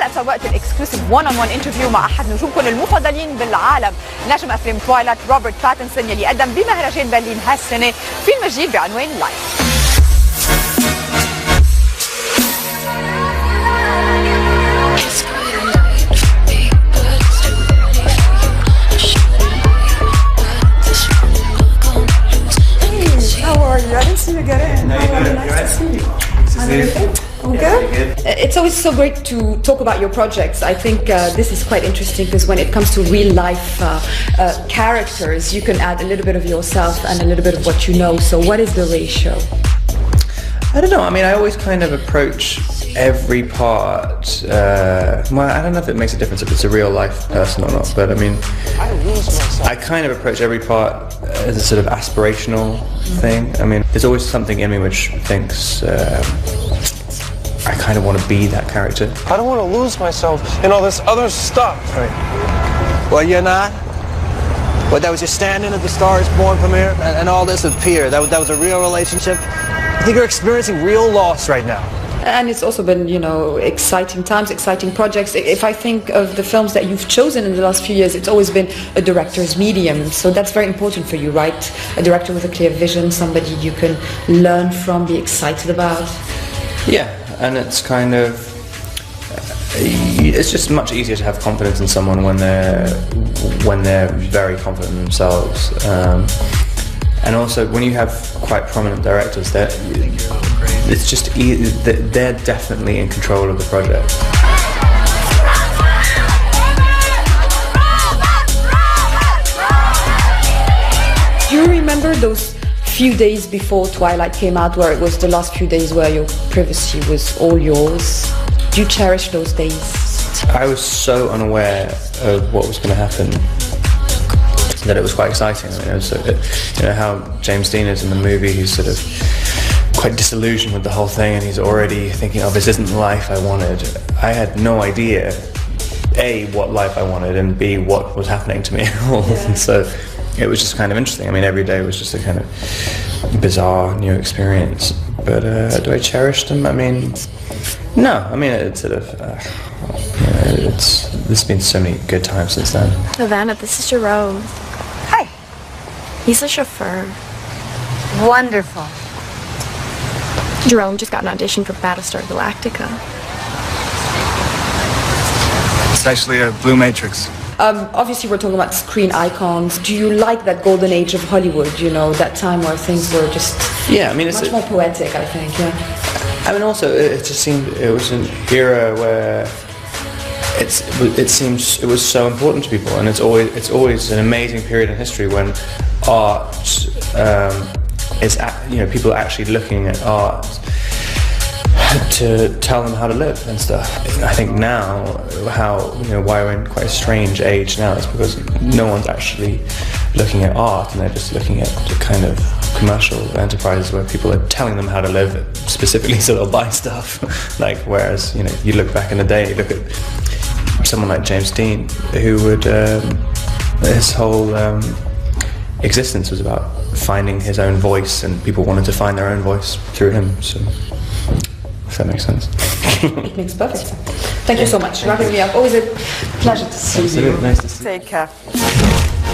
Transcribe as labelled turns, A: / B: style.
A: هلا سوقت الاكسكلوسيف 1 on 1 انترفيو مع احد نجومكم المفضلين بالعالم، نجم افلام تويلايت روبرت باتنسون يلي قدم بمهرجان برلين هالسنه فيلم جديد بعنوان لايف.
B: I didn't see you get in. Nice to see you. Okay.
C: It's always so great to talk about your projects. I think this is quite interesting because when it comes to real life characters, you can add a little bit of yourself and a little bit of what you know. So what is the ratio?
D: I don't know. I mean, I always kind of approach every part. Well, I don't know if it makes a difference if it's a real life person or not, but I mean, I kind of approach every part as a sort of aspirational thing. I mean, there's always something in me which thinks I kind of want to be that character.
E: I don't want to lose myself in all this other stuff. Right. Well, you're not. Well, that was just standing at the Star is Born premiere and all this with Pierre. That was a real relationship. I think you're experiencing real loss right now.
C: And it's also been, you know, exciting times, exciting projects. If I think of the films that you've chosen in the last few years, it's always been a director's medium. So that's very important for you, right? A director with a clear vision, somebody you can learn from, be excited about.
D: Yeah, and it's kind of, it's just much easier to have confidence in someone when they're very confident in themselves. And also, when you have quite prominent directors, it's just they're definitely in control of the project.
C: Do you remember those few days before Twilight came out, where it was the last few days where your privacy was all yours? Do you cherish those days?
D: I was so unaware of what was going to happen that it was quite exciting. I mean, it was, you know how James Dean is in the movie. He's sort of quite disillusioned with the whole thing, and he's already thinking, "Oh, this isn't the life I wanted." I had no idea, A, what life I wanted, and B, what was happening to me. And so it was just kind of interesting. I mean, every day was just a kind of bizarre new experience. But do I cherish them? I mean, no. I mean, it's sort of. There's been so many good times since then.
F: Havana, this is Jerome.
A: Hi.
F: He's a chauffeur.
A: Wonderful.
F: Jerome just got an audition for Battlestar Galactica.
E: It's actually a Blue Matrix.
C: Obviously, we're talking about screen icons. Do you like that golden age of Hollywood? You know, that time where things were just
D: I mean, it's
C: much more poetic, I think. Yeah.
D: I mean, also, it just seemed it was an era where it seems it was so important to people, and it's always an amazing period in history when art is, you know, people are actually looking at art to tell them how to live and stuff. I think now, why we're in quite a strange age now is because no one's actually looking at art, and they're just looking at the kind of commercial enterprises where people are telling them how to live, specifically so they'll buy stuff. Like, whereas, you know, you look back in the day, you look at someone like James Dean, who would, his whole existence was about finding his own voice, and people wanted to find their own voice through him. So, if that makes sense.
C: It makes perfect sense. Thank you so much. Wrapping me up. Always a pleasure to see you.
D: Nice to see you.
A: Take care.